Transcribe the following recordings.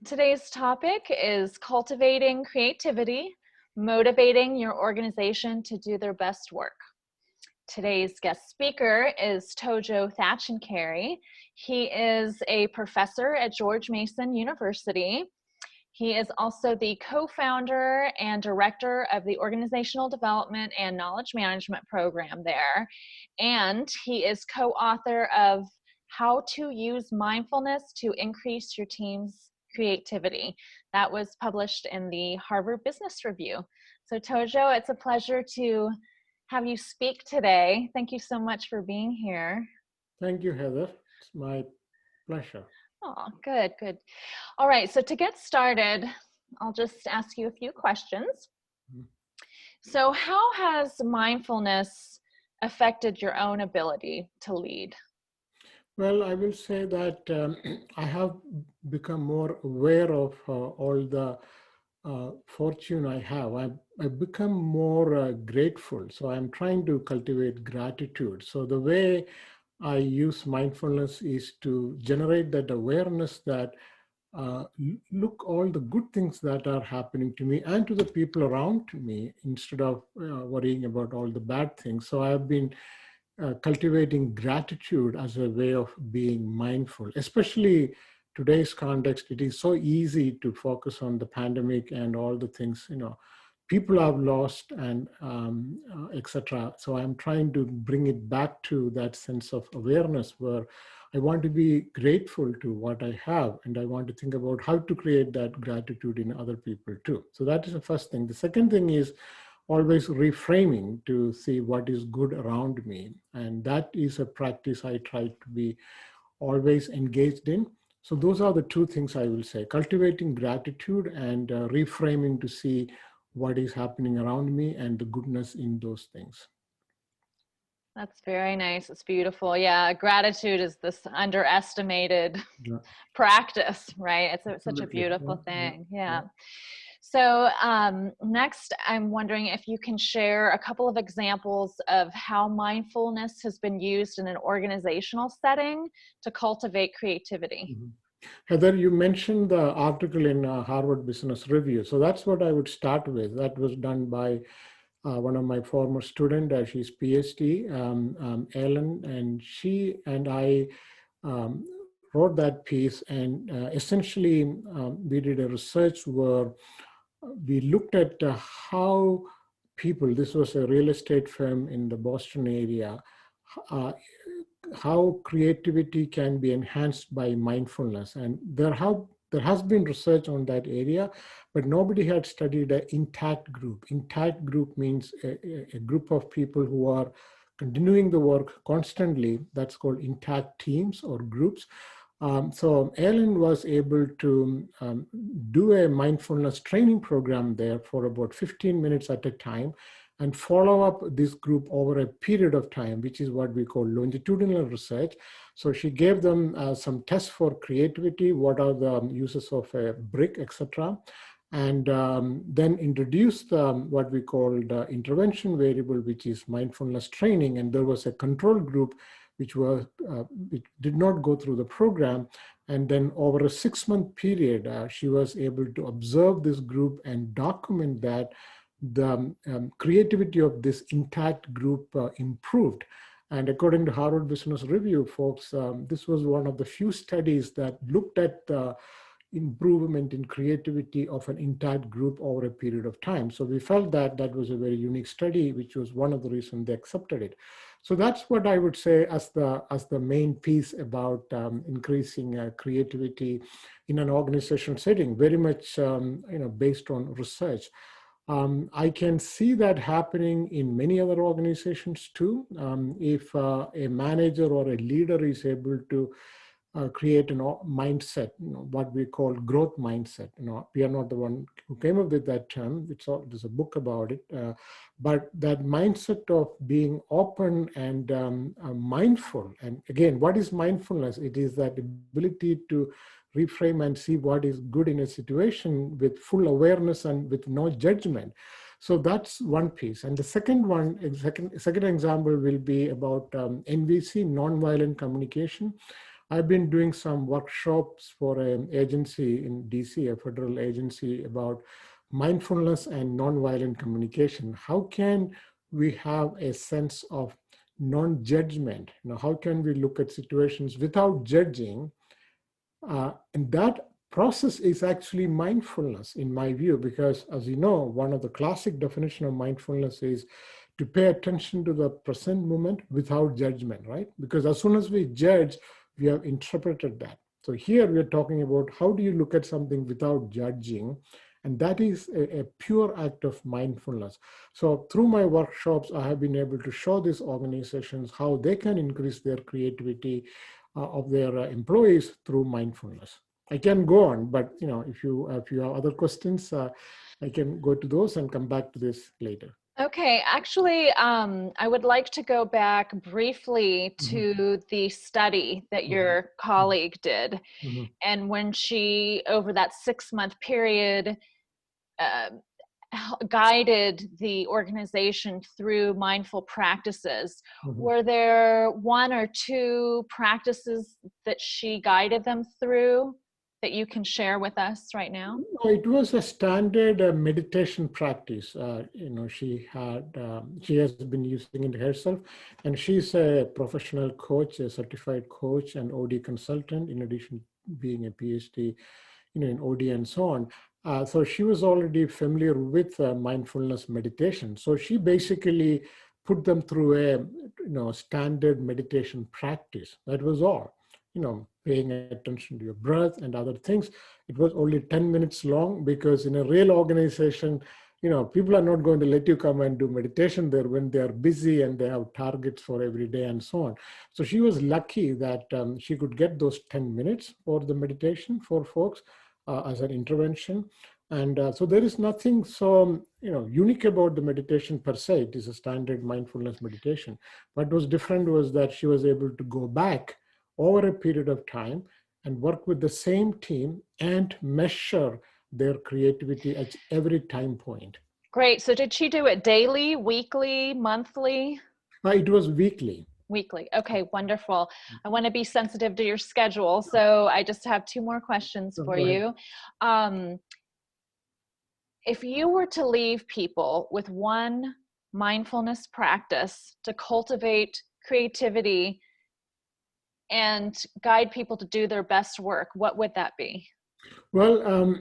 Today's topic is cultivating creativity, motivating your organization to do their best work. Today's guest speaker is Tojo Thatchenkery. He is a professor at George Mason University. He is also the co-founder and director of the Organizational Development and Knowledge Management program there. And he is co-author of How to Use Mindfulness to Increase Your Team's Creativity. That was published in the Harvard Business Review. So Tojo, it's a pleasure to have you speak today. Thank you so much for being here. Thank you, Heather. It's my pleasure. Oh, good, good. All right, so to get started, I'll just ask you a few questions. So how has mindfulness affected your own ability to lead? Well, I will say that I have become more aware of all the fortune I have. I've become more grateful. So I'm trying to cultivate gratitude. So the way I use mindfulness is to generate that awareness that look all the good things that are happening to me and to the people around me instead of worrying about all the bad things. So I've been cultivating gratitude as a way of being mindful, especially today's context. It is so easy to focus on the pandemic and all the things, people have lost and etc. So I'm trying to bring it back to that sense of awareness where I want to be grateful to what I have, and I want to think about how to create that gratitude in other people too. So that is the first thing. The second thing is always reframing to see what is good around me. And that is a practice I try to be always engaged in. So those are the two things I will say: cultivating gratitude and reframing to see what is happening around me and the goodness in those things. That's very nice. It's beautiful. Yeah, gratitude is this underestimated practice, right? It's such a beautiful thing. Yeah. So next, I'm wondering if you can share a couple of examples of how mindfulness has been used in an organizational setting to cultivate creativity. Heather, you mentioned the article in Harvard Business Review. So that's what I would start with. That was done by one of my former students. She's PhD, Ellen, and she and I wrote that piece. And essentially, we did a research where we looked at how people, this was a real estate firm in the Boston area, how creativity can be enhanced by mindfulness. And there has been research on that area, but nobody had studied an intact group. Intact group means a group of people who are continuing the work constantly. That's called intact teams or groups. So Ellen was able to do a mindfulness training program there for about 15 minutes at a time and follow up this group over a period of time, which is what we call longitudinal research. So she gave them some tests for creativity, what are the uses of a brick, etc., and then introduced what we called intervention variable, which is mindfulness training. And there was a control group which did not go through the program. And then over a 6-month period, she was able to observe this group and document that the creativity of this intact group improved. And according to Harvard Business Review, folks, this was one of the few studies that looked at the improvement in creativity of an intact group over a period of time. So we felt that that was a very unique study, which was one of the reasons they accepted it. So that's what I would say as the main piece about increasing creativity in an organizational setting, very much based on research. I can see that happening in many other organizations too. If a manager or a leader is able to create a mindset, what we call growth mindset. We are not the one who came up with that term. There's a book about it. But that mindset of being open and mindful. And again, what is mindfulness? It is that ability to reframe and see what is good in a situation with full awareness and with no judgment. So that's one piece. And the second example will be about NVC, nonviolent communication. I've been doing some workshops for an agency in DC, a federal agency, about mindfulness and nonviolent communication. How can we have a sense of non-judgment? How can we look at situations without judging? And that process is actually mindfulness, in my view, because as you know, one of the classic definition of mindfulness is to pay attention to the present moment without judgment, right? Because as soon as we judge, we have interpreted that. So here we are talking about how do you look at something without judging? And that is a pure act of mindfulness. So through my workshops, I have been able to show these organizations how they can increase their creativity of their employees through mindfulness. I can go on, but if you have other questions, I can go to those and come back to this later. Okay, actually, I would like to go back briefly to the study that your colleague did. And when she, over that 6-month period, guided the organization through mindful practices, were there one or two practices that she guided them through that you can share with us right now? It was a standard meditation practice. She has been using it herself, and she's a professional coach, a certified coach, and OD consultant. In addition, being a PhD, in OD and so on. So she was already familiar with mindfulness meditation. So she basically put them through a standard meditation practice. That was all. Paying attention to your breath and other things. It was only 10 minutes long because in a real organization, people are not going to let you come and do meditation there when they are busy and they have targets for every day and so on. So she was lucky that she could get those 10 minutes for the meditation for folks as an intervention. And so there is nothing so unique about the meditation per se. It is a standard mindfulness meditation. What was different was that she was able to go back over a period of time and work with the same team and measure their creativity at every time point. Great. So did she do it daily, weekly, monthly? It was weekly. Weekly. Okay, wonderful. I want to be sensitive to your schedule, so I just have 2 more questions for you. If you were to leave people with one mindfulness practice to cultivate creativity and guide people to do their best work, what would that be? Well,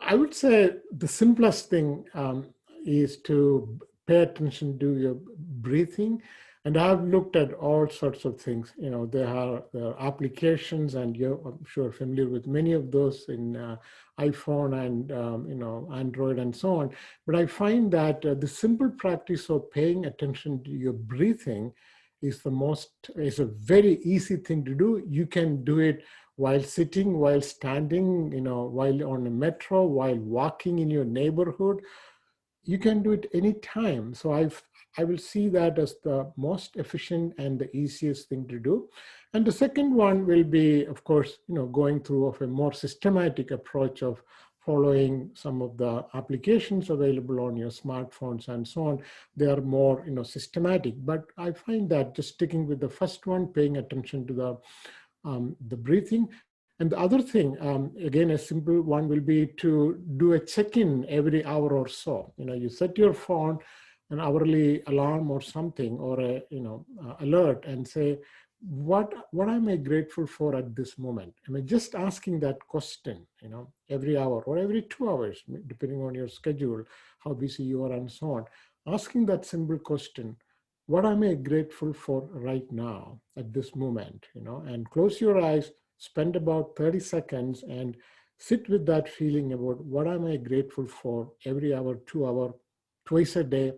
I would say the simplest thing is to pay attention to your breathing. And I've looked at all sorts of things. There are applications, and I'm sure familiar with many of those in iPhone and Android and so on. But I find that the simple practice of paying attention to your breathing is a very easy thing to do. You can do it while sitting, while standing, while on a metro, while walking in your neighborhood. You can do it anytime. So I will see that as the most efficient and the easiest thing to do. And the second one will be, of course, going through of a more systematic approach of following some of the applications available on your smartphones and so on. They are more, systematic. But I find that just sticking with the first one, paying attention to the breathing. And the other thing, again, a simple one will be to do a check-in every hour or so. You set your phone, an hourly alarm or something, or a alert, and say, what am I grateful for at this moment? Am I just asking that question, every hour or every 2 hours, depending on your schedule, how busy you are, and so on. Asking that simple question, what am I grateful for right now at this moment, and close your eyes, spend about 30 seconds and sit with that feeling about what am I grateful for every hour, 2 hour, twice a day.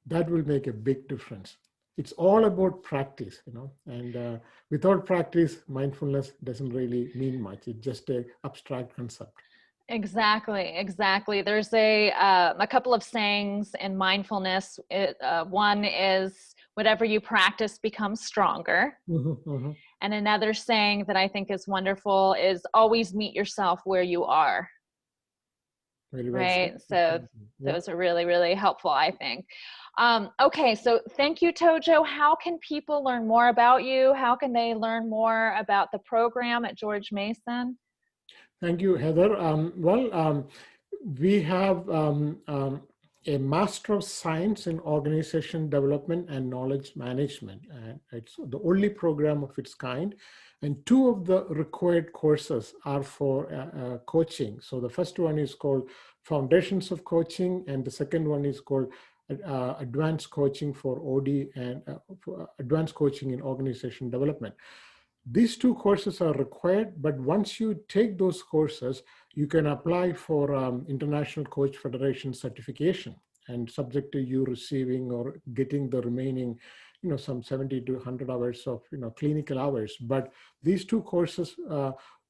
That will make a big difference. It's all about practice, and without practice, mindfulness doesn't really mean much. It's just an abstract concept. Exactly. There's a couple of sayings in mindfulness. One is, whatever you practice becomes stronger. And another saying that I think is wonderful is, always meet yourself where you are. Very well said. Right. So Yeah. those are really, really helpful, I think. Okay, so thank you, Tojo. How can people learn more about you? How can they learn more about the program at George Mason? Thank you, Heather. We have a Master of Science in Organization Development and Knowledge Management. And it's the only program of its kind. And two of the required courses are for coaching. So the first one is called Foundations of Coaching, and the second one is called Advanced Coaching for OD and Advanced Coaching in Organization Development. These two courses are required, but once you take those courses, you can apply for International Coach Federation certification, and subject to you receiving or getting the remaining, some 70 to 100 hours of, clinical hours. But these two courses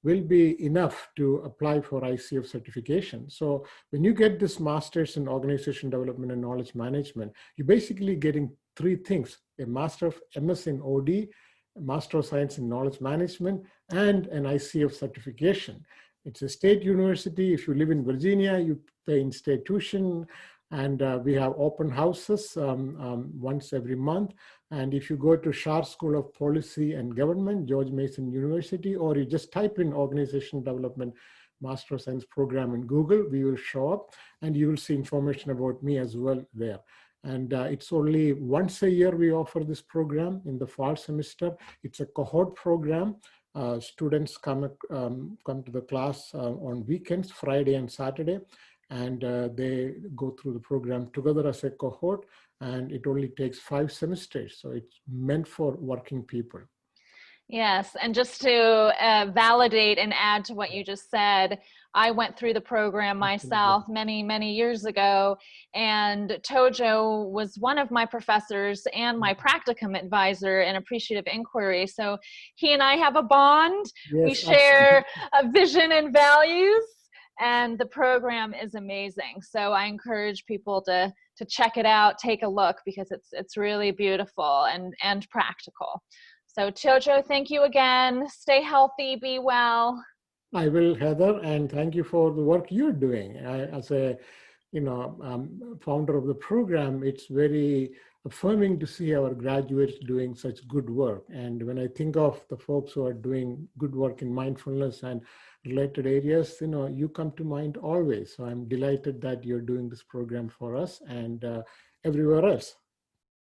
will be enough to apply for ICF certification. So when you get this Master's in Organization Development and Knowledge Management, you're basically getting three things: a Master of MS in OD, Master of Science in Knowledge Management, and an ICF certification. It's a state university. If you live in Virginia, you pay in state tuition, and we have open houses once every month. And if you go to Schar School of Policy and Government, George Mason University, or you just type in Organization Development Master of Science program in Google, we will show up, and you will see information about me as well there. And it's only once a year we offer this program in the fall semester. It's a cohort program. Students come to the class on weekends, Friday and Saturday, and they go through the program together as a cohort, and it only takes 5 semesters. So it's meant for working people. Yes, and just to validate and add to what you just said, I went through the program myself many, many years ago, and Tojo was one of my professors and my practicum advisor in appreciative inquiry. So he and I have a bond. Yes, we share a vision and values, and the program is amazing. So I encourage people to check it out, take a look, because it's really beautiful and practical. So Tojo, thank you again. Stay healthy, be well. I will, Heather, and thank you for the work you're doing. As a founder of the program, it's very affirming to see our graduates doing such good work. And when I think of the folks who are doing good work in mindfulness and related areas, you come to mind always. So I'm delighted that you're doing this program for us and everywhere else.